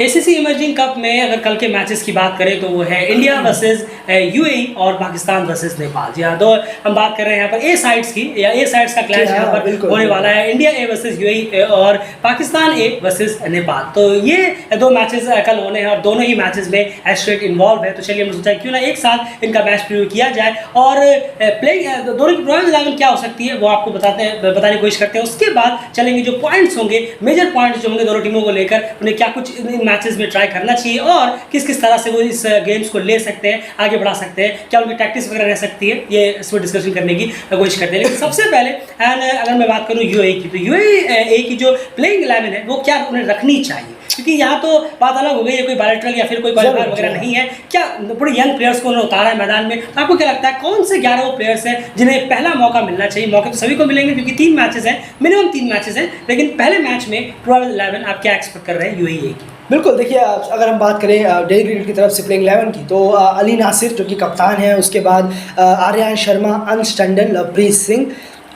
ACC emerging cup में अगर कल के मैचेस की बात करें तो वो है इंडिया वर्सेस यूएई और पाकिस्तान वर्सेस नेपाल। जी हाँ, तो हम बात कर रहे हैं यहाँ पर ए साइड्स की, या ए साइड्स का क्लैश यहाँ पर होने वाला है, इंडिया ए वर्सेस यूएई और पाकिस्तान ए वर्सेस नेपाल। तो ये दो मैचेस कल होने हैं और दोनों ही मैचेस में एस्ट्रेट इन्वॉल्व है। तो चलिए हमने सोचा क्यों ना एक साथ इनका मैच प्रीव्यू किया जाए और प्लेइंग दोनों की प्रोबेबल 11 क्या हो सकती है वो आपको बताने की कोशिश करते हैं। उसके बाद चलेंगे जो पॉइंट्स होंगे, मेजर पॉइंट्स जो होंगे दोनों टीमों को लेकर, उन्हें क्या कुछ इन मैचेस में ट्राई करना चाहिए और किस किस तरह से वो इस गेम्स को ले सकते हैं, आगे बढ़ा सकते हैं, क्या उनकी टैक्टिक्स वगैरह रह सकती है, ये इसमें डिस्कशन करने की कोशिश करते हैं। लेकिन सबसे पहले अगर मैं बात करूँ यूएई की, तो यूएई की जो प्लेइंग 11 है वो क्या उन्हें रखनी चाहिए, क्योंकि यहाँ तो बात अलग हो गई है, कोई बायोलेटरल या फिर कोई क्वालिफायर वगैरह नहीं है, क्या पूरे यंग प्लेयर्स को उन्होंने उतारा है मैदान में। तो आपको क्या लगता है कौन से 11 वो प्लेयर्स हैं जिन्हें पहला मौका मिलना चाहिए? मौके तो सभी को मिलेंगे क्योंकि 3 मैचेस हैं, मिनिमम 3 मैचेस हैं, लेकिन पहले मैच में प्रोबेबल 11 आप क्या एक्सपेक्ट कर रहे हैं यूएई की? बिल्कुल, देखिए अगर हम बात करें डेली क्रिकेट की तरफ से प्लेइंग 11 की, तो अली नासिर जो कि कप्तान है, उसके बाद आर्यन शर्मा, अंश टंडन, लवप्रीत सिंह,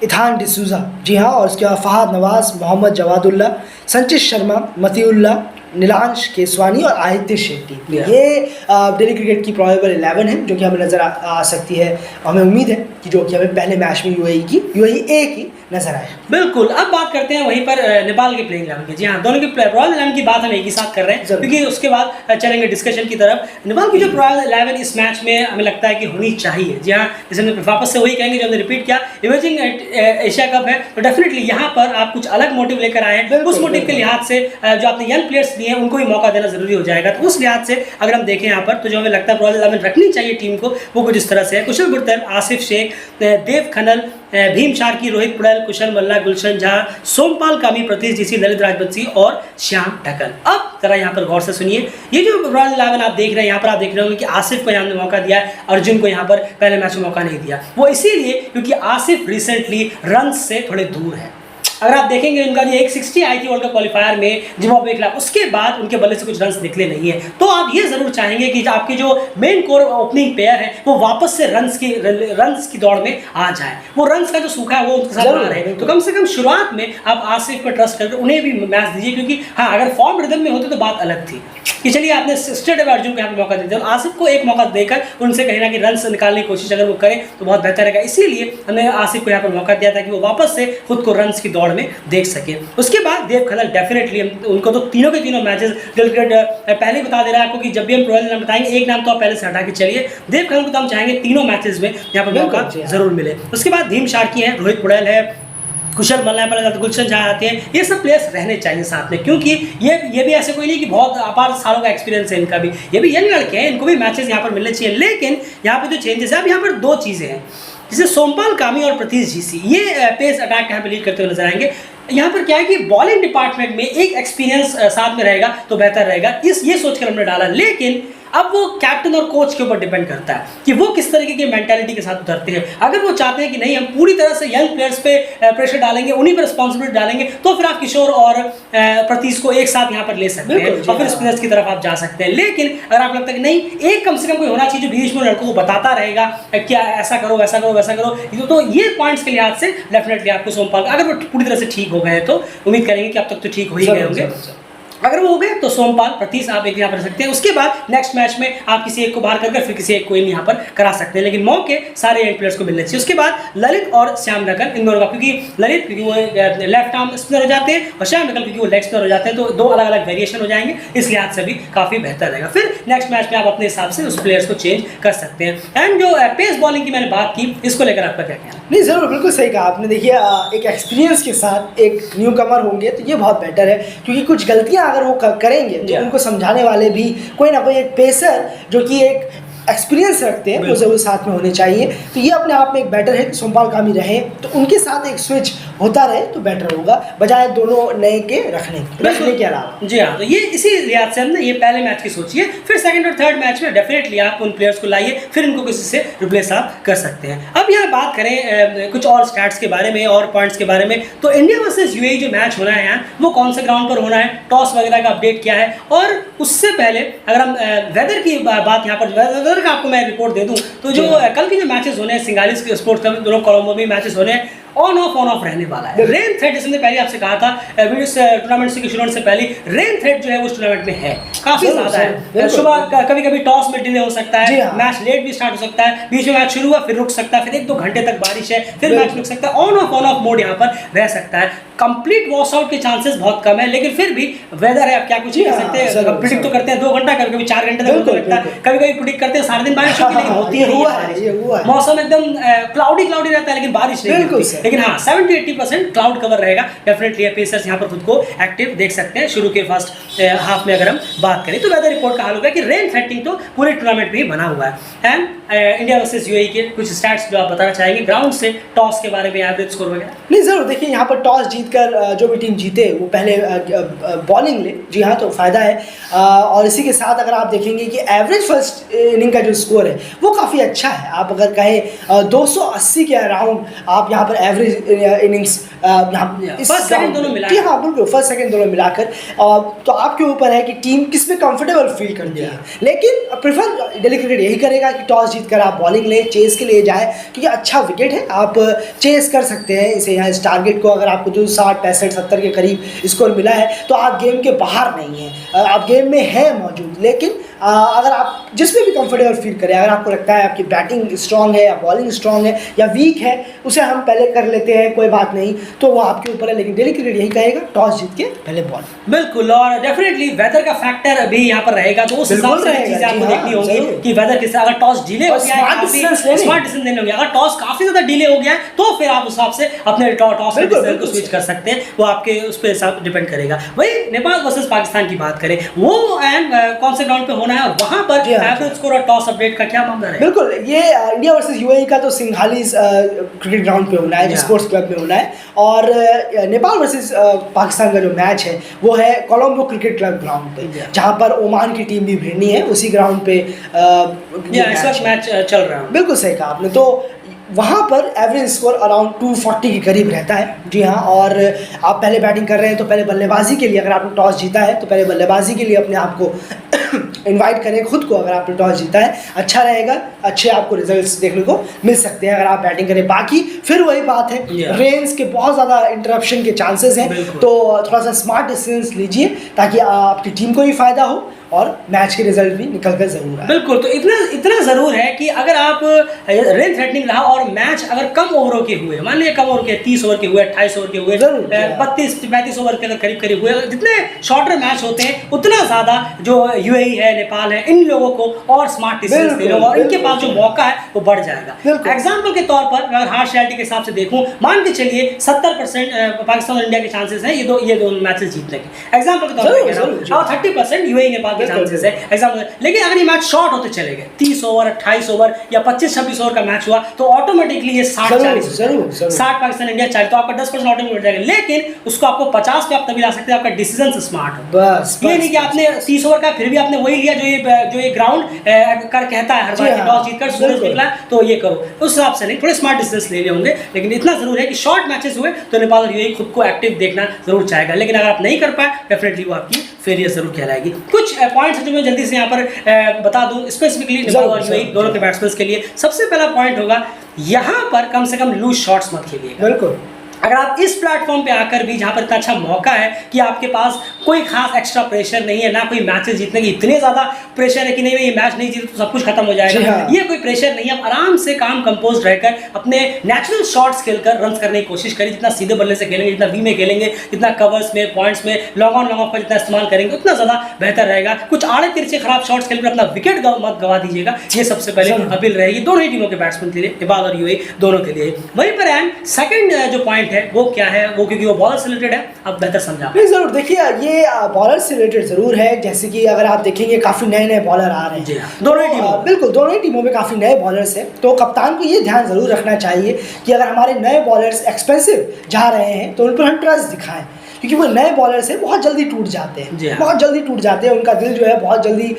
इथान डिसूजा, जी हाँ, और उसके बाद फहद नवाज, मोहम्मद जवादुल्ला, संचित शर्मा, मतीउल्ला, नीलांश केसवानी और आदित्य शेट्टी। ये डेली क्रिकेट की प्रोबेबल 11 है जो कि हमें नज़र आ सकती है। हमें उम्मीद है कि जो कि हमें पहले मैच में यूएई ए की नजर आए। बिल्कुल, अब बात करते हैं वहीं पर नेपाल के प्लेइंग 11 की। जी हाँ, दोनों की प्रोबेबल 11 की बात हम एक ही साथ कर रहे हैं क्योंकि उसके बाद चलेंगे डिस्कशन की तरफ। नेपाल की जो प्रोबेबल 11 इस मैच में हमें लगता है कि होनी चाहिए। जी हाँ, जैसे हमने वापस से वही कहेंगे जो हमने रिपीट किया, इमर्जिंग एशिया कप है तो डेफिनेटली यहाँ पर आप कुछ अलग मोटिव लेकर आए हैं। उस मोटिव के लिहाज से जो आपने यंग प्लेयर्स लिए हैं उनको भी मौका देना जरूरी हो जाएगा। तो उस लिहाज से अगर हम देखें यहाँ पर तो जो हमें लगता है प्रोबेबल 11 रखनी चाहिए टीम को वो कुछ इस तरह से है: कुशल गुरतल, आसिफ शेख, देव खनल, भीम शार्की, रोहित पुड़ैल, कुशल मल्ला, गुलशन झा, सोमपाल कामी, प्रतीश जीसी, ललित राजवंशी और श्याम ढक्कन। अब जरा यहाँ पर गौर से सुनिए, ये जो प्रोबेबल 11 आप देख रहे हैं, यहाँ पर आप देख रहे होंगे कि आसिफ को यहाँ ने मौका दिया है, अर्जुन को यहाँ पर पहले मैच में मौका नहीं दिया। वो इसीलिए क्योंकि आसिफ रिसेंटली रन से थोड़े दूर है। अगर आप देखेंगे उनका जो 160 आई थी वर्ल्ड कप क्वालिफायर में जिम्बाब्वे के खिलाफ, उसके बाद उनके बल्ले से कुछ रन्स निकले नहीं है। तो आप ये जरूर चाहेंगे कि आपके जो मेन कोर ओपनिंग प्लेयर है वो वापस से रन्स की दौड़ में आ जाए, वो रन्स का जो सूखा है वो उनके साथ आ रहे हैं। तो कम से कम शुरुआत में आप आसिफ पर ट्रस्ट करके उन्हें भी मैच दीजिए, क्योंकि हाँ अगर फॉर्म रिदम में होते तो बात अलग थी कि चलिए आपने स्टेट अवे अर्जुन को यहाँ पे मौका दे दिया, आसिफ को एक मौका देकर उनसे कहीं ना कहीं रन्स निकालने की कोशिश अगर वो करें तो बहुत बेहतर रहेगा। इसीलिए हमने आसिफ को यहाँ पर मौका दिया था कि वो वापस से खुद को रन्स की दौड़ में देख सके। उसके बाद देव खनल, डेफिनेटली उनको तो तीनों के तीनों मैचेस पहले ही बता दे रहा है आपको कि जब भी हम प्रोबेबल नाम बताएंगे एक नाम तो आप पहले से हटा के चलिए, देव खनल को तो हम चाहेंगे तीनों मैचेस में यहाँ पर मौका जरूर मिले। उसके बाद भीम शार्की है, रोहित पुड़ैल है, कुशल मल्ला है, गुलशन झा आते हैं, ये सब प्लेयर्स रहने चाहिए साथ में, क्योंकि ये भी ऐसे कोई नहीं कि बहुत अपार सालों का एक्सपीरियंस है इनका भी, ये भी यंग लड़के हैं, इनको भी मैचेस यहाँ पर मिलने चाहिए। लेकिन यहाँ पे जो चेंजेस है, अब यहाँ पर 2 चीज़ें हैं, जैसे सोमपाल कामी और प्रतीश जीसी, ये पेस अटैक यहाँ पे लीड करते हुए नजर आएंगे। यहाँ पर क्या है कि बॉलिंग डिपार्टमेंट में एक एक्सपीरियंस साथ में रहेगा तो बेहतर रहेगा, ये सोचकर हमने डाला। लेकिन अब वो कैप्टन और कोच के ऊपर डिपेंड करता है कि वो किस तरीके की मेंटालिटी के साथ उतरते हैं। अगर वो चाहते हैं कि नहीं हम पूरी तरह से यंग प्लेयर्स पे प्रेशर डालेंगे, उन्हीं पर रिस्पॉन्सिबिलिटी डालेंगे, तो फिर आप किशोर और प्रतीश को एक साथ यहाँ पर ले सकते हैं और फिर स्पिनर्स की तरफ आप जा सकते हैं। लेकिन अगर आपको लगता है कि नहीं, एक कम से कम कोई होना चाहिए जो बीच में लड़कों को बताता रहेगा क्या ऐसा करो वैसा करो वैसा करो, तो ये पॉइंट्स के लिहाज से डेफिनेटली आपको सोमपाल, अगर वो पूरी तरह से ठीक हो गए तो उम्मीद करेंगे कि अब तक तो ठीक हो ही गए होंगे, अगर वो हो गए तो सोमपाल, प्रतीश आप एक यहाँ पर सकते हैं। उसके बाद नेक्स्ट मैच में आप किसी एक को बाहर करके फिर किसी एक को यहाँ पर करा सकते हैं, लेकिन मौके सारे यंग प्लेयर्स को मिलने चाहिए। उसके बाद ललित और श्याम ढक्कन, इन दोनों का, क्योंकि ललित क्योंकि वो लेफ्ट आर्म स्पिनर हो जाते हैं और श्याम ढक्कन क्योंकि वो लेग स्पिनर हो जाते हैं, तो 2 अलग अलग वेरिएशन हो जाएंगे, इस लिहाज से भी काफ़ी बेहतर रहेगा। फिर नेक्स्ट मैच में आप अपने हिसाब से उस प्लेयर्स को चेंज कर सकते हैं। एंड जो पेस बॉलिंग की मैंने बात की, इसको लेकर आपका क्या कहना? नहीं, ज़रूर, बिल्कुल सही कहा आपने। देखिए एक एक्सपीरियंस के साथ एक न्यू कमर होंगे तो ये बहुत बेटर है, क्योंकि कुछ गलतियां अगर वो करेंगे तो उनको समझाने वाले भी कोई ना कोई एक पेसर जो कि एक एक्सपीरियंस रखते हैं तो वो साथ में होने चाहिए। तो ये अपने आप में एक बेटर है कि सोमपाल कामी रहे तो उनके साथ एक स्विच होता रहे तो बेटर होगा, बजाय दोनों नए के रखने के अलावा। जी हाँ, तो ये इसी लिहाज से हमने ये पहले मैच की सोचिए, फिर सेकंड और थर्ड मैच में डेफिनेटली आप उन प्लेयर्स को लाइए, फिर इनको किसी से रिप्लेस आप कर सकते हैं। अब यहाँ बात करें कुछ और स्टैट्स के बारे में और पॉइंट्स के बारे में, तो इंडिया वर्सेस यूएई जो मैच होना है यहाँ, वो कौन से ग्राउंड पर होना है, टॉस वगैरह का अपडेट क्या है, और उससे पहले अगर हम वेदर की बात यहाँ पर, वेदर का आपको मैं रिपोर्ट दे दूं तो जो कल के जो मैचेस होने हैं सिंगालिस के स्पोर्ट्स क्लब, दोनों कोलंबो में मैचेस होने हैं, ऑन ऑफ रहने वाला है। रेन थ्रेट, जैसे मैंने पहले आपसे कहा था वीडियो टूर्नामेंट से शुरू होने से पहले, रेन थ्रेट जो है वो टूर्नामेंट में है। काफी ज्यादा है। सुबह कभी कभी टॉस में डिले हो सकता है, मैच लेट भी स्टार्ट हो सकता है, बीच में मैच शुरू हुआ फिर रुक सकता है, फिर 1-2 घंटे तक बारिश है फिर मैच रुक सकता है, ऑन ऑफ मोड यहाँ पर रह सकता है। कंप्लीट वॉश आउट के चांसेस बहुत कम है, लेकिन फिर भी वेदर है, आप क्या कुछ नहीं कर सकते। प्रिडिक्ट तो करते हैं 2 घंटा, कभी कभी 4 घंटे तक लगता है, कभी कभी प्रिडिक्ट करते हैं सारा दिन बारिश होगी, लेकिन होती है। मौसम एकदम क्लाउडी रहता है लेकिन बारिश नहीं होती। लेकिन हाँ 70-80% क्लाउड कवर रहेगा। डेफिनेटली पेसर्स यहाँ पर खुद को एक्टिव देख सकते हैं। शुरू के फर्स्ट हाफ में अगर हम बात करें तो वेदर रिपोर्ट का हाल होगा कि रेन थ्रेटनिंग तो पूरे टूर्नामेंट में ही बना हुआ है। एंड इंडिया वर्सेस यूएई के कुछ स्टैट्स जो आप बताना चाहेंगे ग्राउंड से, टॉस के बारे में, एवरेज स्कोर वगैरह? नहीं जरूर, देखिए यहाँ पर टॉस जीतकर जो भी टीम जीते वो पहले बॉलिंग ले, जी हाँ, तो फ़ायदा है। और इसी के साथ अगर आप देखेंगे कि एवरेज फर्स्ट इनिंग का जो स्कोर है वो काफ़ी अच्छा है। आप अगर कहें 280 के अराउंड आप यहाँ पर एवरेज इनिंग्स फर्स्ट सेकंड दोनों मिला, हाँ बिल्कुल, फर्स्ट सेकंड दोनों मिलाकर तो आपके ऊपर है कि टीम किस में कंफर्टेबल फील करती है। लेकिन प्रेफर दिल्ली क्रिकेट यही करेगा कि टॉस जीतकर आप बॉलिंग ले, चेस के लिए जाए, क्योंकि अच्छा विकेट है, आप चेस कर सकते हैं इसे। यहाँ इस टारगेट को अगर आपको जो 60, 65, 70 के करीब स्कोर मिला है तो आप गेम के बाहर नहीं हैं, आप गेम में है मौजूद। लेकिन अगर आप जिसमें भी कंफर्टेबल फील करें, अगर आपको लगता है आपकी बैटिंग स्ट्रांग है या बॉलिंग स्ट्रांग है या वीक है, उसे हम पहले कर लेते हैं, कोई बात नहीं, तो वो आपके ऊपर है। लेकिन दिल्ली क्रिकेट यही कहेगा टॉस जीत के पहले बॉल। बिल्कुल, और डेफिनेटली वेदर का फैक्टर भी यहाँ पर रहेगा, तो उस हिसाब से चीजें आपको देखनी होंगी कि वेदर किस, अगर टॉस डिले हो गया है, स्मार्ट डिसीजन लेने होंगे। अगर टॉस काफी ज्यादा डिले हो गया है तो फिर आप उस हिसाब से अपने टॉस को स्विच कर सकते हैं, वो आपके उस पर हिसाब डिपेंड करेगा। वही नेपाल वर्सेस पाकिस्तान की बात करें, वो एंड कौन से ग्राउंड पे होना है और वहां पर एवरेज स्कोर और टॉस अपडेट का क्या मामला है? बिल्कुल, ये इंडिया वर्सेस यूएई का तो सिंघालीस क्रिकेट ग्राउंड पे होना है, स्पोर्ट्स क्लब में होना है। और नेपाल वर्सेस पाकिस्तान का जो मैच है वो है कोलंबो क्रिकेट क्लब ग्राउंड पे, जहां पर ओमान की टीम भी भिड़नी है, उसी ग्राउंड पे इस वक्त मैच चल रहा है। बिल्कुल सही कहा आपने। तो वहाँ पर एवरेज स्कोर अराउंड 240 के करीब रहता है, जी हाँ। और आप पहले बैटिंग कर रहे हैं तो पहले बल्लेबाजी के लिए, अगर आपने टॉस जीता है तो पहले बल्लेबाजी के लिए अपने आप को इनवाइट करें खुद को। अगर आपने टॉस जीता है अच्छा रहेगा, अच्छे आपको रिजल्ट्स देखने को मिल सकते हैं अगर आप बैटिंग करें। बाकी फिर वही बात है, रेन्स के बहुत ज़्यादा इंटरप्शन के चांसेस हैं, तो थोड़ा सा स्मार्ट डिसीजंस लीजिए ताकि आपकी टीम को भी फ़ायदा हो और मैच के रिजल्ट भी निकल कर जरूर है। बिल्कुल, तो इतना ज़रूर है कि अगर आप रेन थ्रेटनिंग रहा और मैच अगर कम ओवरों के हुए, मान लीजिए कम ओवर के 30 ओवर के हुए, 28 ओवर के हुए, 32-35 ओवर के करीब करीब हुए, जितने शॉर्टर मैच होते हैं उतना ज़्यादा जो यूएई है, नेपाल है, इन लोगों को और स्मार्ट डिसीजन देने और इनके पास जो मौका है वो बढ़ जाएगा। एग्जाम्पल के तौर पर अगर हार्श रियलिटी के हिसाब से देखूं, मान के चलिए 70% पाकिस्तान और इंडिया के चांसेस हैं ये दोनों मैचेस जीतने के, एग्जाम्पल के तौर पर, और 30% यूएई नेपाल के चांसेस है एग्जाम्पल। लेकिन अगर ये मैच शॉर्ट होते चले गए, 30 ओवर, 28 ओवर या 25-26 ओवर का मैच हुआ, तो ऑटोमेटिकली ये 60-40 60 पाकिस्तान इंडिया 40, तो आपका 10% ऑटोमेटिक जाएगा। लेकिन उसको आपको 50 पे आप तभी ला सकते हैं, आपका डिसीजन स्मार्ट हो। बस ये नहीं कि आपने 30 ओवर का फिर भी आपने वही लिया जो ये ग्राउंड कर कहता है हर बार, टॉस जीतकर सूरज निकला तो ये करो, उस हिसाब से नहीं, थोड़े स्मार्ट डिसीजन ले होंगे। लेकिन इतना जरूर है कि शॉर्ट मैचेस हुए तो नेपाल और यूएई खुद को एक्टिव देखना जरूर चाहेगा। लेकिन अगर आप नहीं कर पाए डेफिनेटली वो आपकी फेलियर जरूर कहलाएगी। कुछ पॉइंट्स जो मैं जल्दी से यहाँ पर बता दूं स्पेसिफिकली नेपाल और यूएई दोनों के बैट्समैन के लिए। सबसे पहला पॉइंट होगा, यहाँ पर कम से कम लूज शॉट्स मत खेलिएगा। बिल्कुल, अगर आप इस प्लेटफॉर्म पे आकर भी, जहाँ पर इतना अच्छा मौका है कि आपके पास कोई खास एक्स्ट्रा प्रेशर नहीं है, ना कोई मैचेस जीतने की इतने ज़्यादा प्रेशर है कि नहीं ये मैच नहीं जीते तो सब कुछ खत्म हो जाएगा, ये कोई प्रेशर नहीं है। आप आराम से काम कंपोज रहकर अपने नेचुरल शॉट्स खेलकर रन करने की कोशिश करिए। जितना सीधे बल्ले से खेलेंगे, जितना वी में खेलेंगे, जितना कवर्स में, पॉइंट्स में, लॉन्ग ऑन लॉन्ग ऑफ का जितना इस्तेमाल करेंगे उतना ज़्यादा बेहतर रहेगा। कुछ आड़े तिरछे खराब शॉट्स खेलकर अपना विकेट मत गवा दीजिएगा, ये सबसे पहले अपील रहेगी दोनों ही टीमों के बैट्समैन के लिए, नेपाल और यूएई दोनों के लिए। वहीं पर एंड सेकंड जो पॉइंट है वो क्या है, वो क्योंकि वो बॉलर से रिलेटेड है, आप बेहतर समझा। नहीं जरूर, देखिए ये बॉलर से रिलेटेड जरूर है। जैसे कि अगर आप देखेंगे काफ़ी नए बॉलर आ रहे हैं दोनों ही टीमों, बिल्कुल दोनों ही टीमों में काफ़ी नए बॉलर्स हैं, तो कप्तान को ये ध्यान जरूर रखना चाहिए कि अगर हमारे नए बॉलर्स एक्सपेंसिव जा रहे हैं तो उन पर हम ट्रस्ट दिखाएं, क्योंकि वो नए बॉलर्स हैं, बहुत जल्दी टूट जाते हैं, बहुत जल्दी टूट जाते हैं, उनका दिल जो है बहुत जल्दी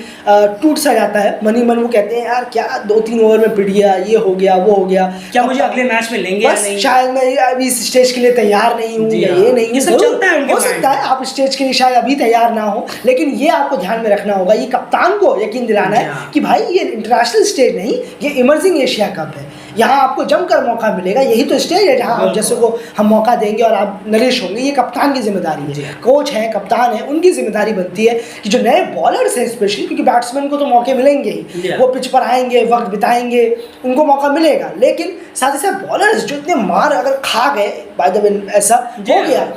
टूट सा जाता है। मन ही मन वो कहते हैं यार क्या 2-3 ओवर में पिट गया, ये हो गया, वो हो गया, क्या मुझे अगले मैच में लेंगे या नहीं, शायद मैं अभी इस स्टेज के लिए तैयार नहीं हूँ, ये नहीं, ये सब चलता है। हो सकता है आप स्टेज के लिए शायद अभी तैयार ना हो, लेकिन ये आपको ध्यान में रखना होगा, ये कप्तान को यकीन दिलाना है कि भाई ये इंटरनेशनल स्टेज नहीं, ये इमर्जिंग एशिया कप है, यहाँ आपको जमकर मौका मिलेगा, यही तो स्टेज है जहाँ आप जैसे को हम मौका देंगे और आप नरेश होंगे। ये कप्तान की जिम्मेदारी है, कोच है, कप्तान है, उनकी जिम्मेदारी बनती है कि जो नए बॉलर्स हैं स्पेशली, क्योंकि बैट्समैन को तो मौके मिलेंगे ही, वो पिच पर आएंगे, वक्त बिताएंगे, उनको मौका मिलेगा, लेकिन साथ ही साथ बॉलर्स जो इतने मार अगर खा गए बाय द वे ऐसा हो गया,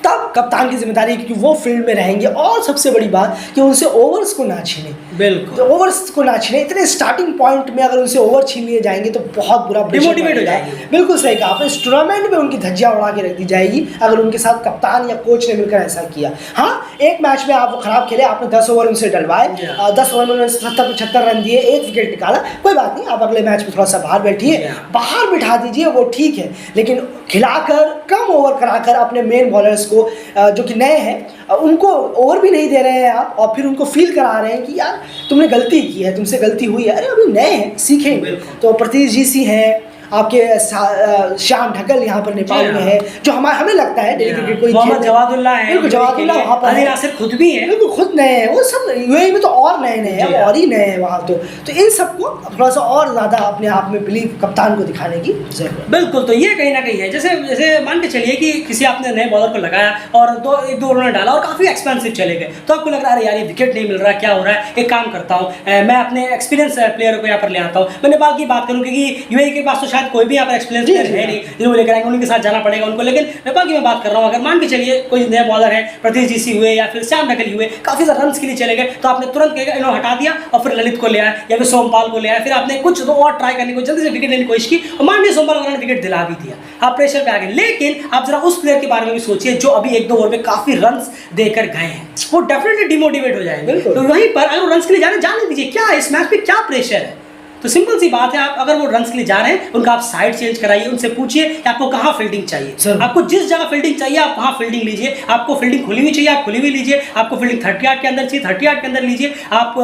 तब कप्तान की जिम्मेदारी है, क्योंकि वो फील्ड में रहेंगे। और सबसे बड़ी बात कि उनसे ओवर्स को ना छीने, बिल्कुल तो ओवर्स को ना छीने। इतने स्टार्टिंग पॉइंट में अगर उनसे ओवर छीन लिए जाएंगे तो बहुत बुरा डिमोटिवेट हो जाएगी। बिल्कुल सही कहा आपने, इस टूर्नामेंट में उनकी धज्जियां उड़ा के रख दी जाएगी अगर उनके साथ कप्तान या कोच ने मिलकर ऐसा किया। हाँ, एक मैच में आप खराब खेले, आपने 10 ओवर उनसे डलवाए, 10 ओवर में उन्होंने 70-75 रन दिए, 1 विकेट निकाला, कोई बात नहीं, आप अगले मैच में थोड़ा सा बाहर बैठिए, बाहर बिठा दीजिए, वो ठीक है, लेकिन खिलाकर कम ओवर कराकर अपने मेन बॉलर्स को जो कि नए हैं उनको ओवर भी नहीं दे रहे हैं आप, और फिर उनको फील करा रहे हैं कि यार तुमने गलती की है, तुमसे गलती हुई है। अरे अभी नए हैं, सीखेंगे। तो प्रतीश जी सी हैं, आपके श्याम ढक्कल यहाँ पर नेपाल में है, जो हमें लगता है डेली क्रिकेट को मोहम्मद जवादुल्लाह है, बिल्कुल जवादुल्लाह वहाँ पर अली नासिर खुद भी है, बिल्कुल खुद नए हैं, वो सब यूएई में तो और नए हैं, और ही नए हैं वहाँ। तो इन सबको थोड़ा सा और ज़्यादा अपने आप में बिलीव कप्तान को दिखाने की जरूरत। बिल्कुल, तो ये कहीं ना कहीं है, जैसे मान के चलिए कि किसी आपने नए बॉलर को लगाया और एक दो ओवर डाला और काफ़ी एक्सपेंसिव चले गए, तो आपको लग रहा है यार ये विकेट नहीं मिल रहा, क्या हो रहा है, एक काम करता हूँ मैं अपने एक्सपीरियंस प्लेयर को यहाँ पर ले आता हूँ। मैं नेपाल की बात करूँ, क्योंकि यूएई के पास तो शायद कोई भी यहाँ पर एक्सपीरियंस है नहीं जिनको लेकर आएंगे, उनके साथ जाना पड़ेगा उनको। लेकिन नेपाल की मैं बात कर रहा हूँ, अगर मान के चलिए कोई नया बॉलर है, प्रतीश जी सी हुए या फिर श्याम ढक्कल हुए, काफ़ी ज़्यादा रन के लिए चले गए, तो आपने तुरंत इन्होंने हटा दिया और फिर ललित को ले आया या फिर सोमपाल को ले आया, फिर आपने कुछ तो और ट्राई करने को जल्दी से विकेट लेने की कोशिश की और मान लीजिए सोमपाल वगैरह ने विकेट दिला भी दिया, आप प्रेशर पे आ गए। लेकिन आप जरा उस प्लेयर के बारे में भी सोचिए जो अभी 1-2 ओवर में काफ़ी रन देकर गए हैं, वो डेफिनेटली डिमोटिवेट हो जाएंगे। तो वहीं पर अगर रन के लिए जाने दीजिए, क्या इस मैच में क्या प्रेशर है, तो सिंपल सी बात है, आप अगर वो रन के लिए जा रहे हैं उनका आप साइड चेंज कराइए, उनसे पूछिए कि आपको कहाँ फील्डिंग चाहिए, आपको जिस जगह फील्डिंग चाहिए आप वहाँ फील्डिंग लीजिए, आपको फील्डिंग खुली हुई चाहिए आप खुली हुई लीजिए, आपको फील्डिंग 30 यार्ड के अंदर चाहिए 30 यार्ड के अंदर लीजिए, आप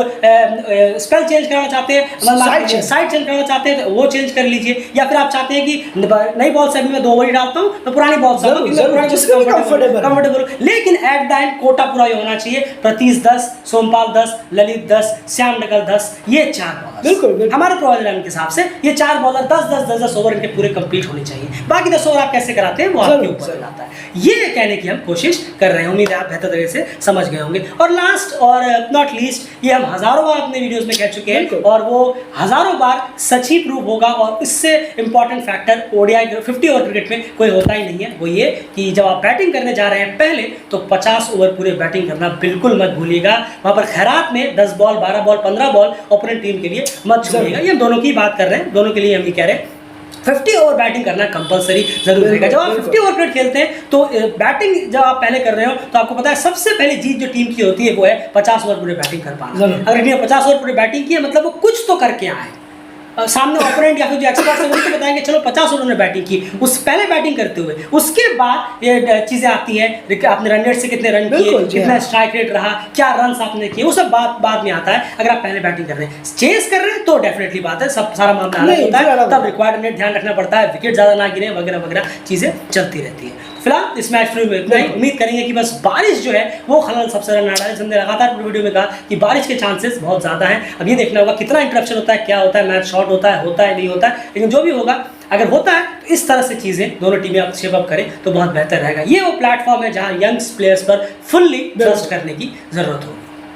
स्पेल चेंज कराना चाहते हैं, साइड चेंज कराना चाहते हैं तो वो चेंज कर लीजिए, या फिर आप चाहते हैं कि नई बॉल से मैं 2 ओवर ही डालता हूँ, मैं पुरानी बॉल से कंफर्टेबल, लेकिन एट द एंड कोटा पूरा होना चाहिए, प्रतीश 10, सोमपाल 10, ललित 10, श्याम ढक्कल 10, ये 4 बॉलर बिल्कुल हमारे प्रोवाइडर के हिसाब से ये 4 बॉलर 10 ओवर इनके पूरे कंप्लीट होने चाहिए। बाकी 10 ओवर आप कैसे कराते हैं वो आपके ऊपर आता है। ये कहने की हम कोशिश कर रहे हैं, उम्मीद है आप बेहतर तरीके से समझ गए होंगे। और लास्ट और नॉट लीस्ट, ये हम हजारों बार अपने वीडियोस में कह चुके हैं और वो हजारों बार सच ही प्रूव होगा, और इससे important factor ODI 50 over cricket में कोई होता ही नहीं है, वो ये कि जब आप बैटिंग करने जा रहे हैं पहले तो 50 ओवर पूरे बैटिंग करना बिल्कुल मत भूलिएगा। वहाँ पर खैरात में 10 ball 12 ball 15 ball opponent team के लिए मत छोड़िएगा। ये हम दोनों की बात कर रहे हैं, दोनों के लिए हम ये कह रहे हैं 50 ओवर बैटिंग करना कंपलसरी जरूर रहेगा। जब आप 50 ओवर क्रिकेट खेलते हैं तो बैटिंग जब आप पहले कर रहे हो तो आपको पता है सबसे पहले जीत जो टीम की होती है वो है 50 ओवर पूरे बैटिंग कर पाना। अगर टीम 50 ओवर पूरे बैटिंग की है मतलब वो कुछ तो करके आए, सामने ओपोनेंट या फिर जो एक्सपर्ट्स हैं उनको बताएंगे चलो 50 ओवर में बैटिंग की, उस पहले बैटिंग करते हुए उसके बाद ये चीज़ें आती हैं, आपने रन रेट से कितने रन किए, कितना स्ट्राइक रेट रहा, क्या रन आपने किए, वो सब बाद में आता है। अगर आप पहले बैटिंग कर रहे हैं, चेस कर रहे हैं तो डेफिनेटली बात है सब सारा मामला अलग होता है, तब रिक्वायर्ड नेट ध्यान रखना पड़ता है, विकेट ज़्यादा ना गिरे वगैरह वगैरह चीज़ें चलती रहती है। फिलहाल इस मैच में इतना ही, उम्मीद करेंगे कि बस बारिश जो है वो खलल सबसे ज़्यादा ना डाले। हमने लगातार पूरी वीडियो में कहा कि बारिश के चांसेस बहुत ज़्यादा हैं। अब ये देखना होगा कितना इंटरप्शन होता है, क्या होता है, मैच शॉर्ट होता है नहीं होता है, लेकिन जो भी होगा अगर होता है तो इस तरह से चीज़ें दोनों टीमें अब शेप अप करें तो बहुत बेहतर रहेगा। ये वो प्लेटफॉर्म है जहाँ यंग्स प्लेयर्स पर फुल्ली ट्रस्ट करने की ज़रूरत होगी।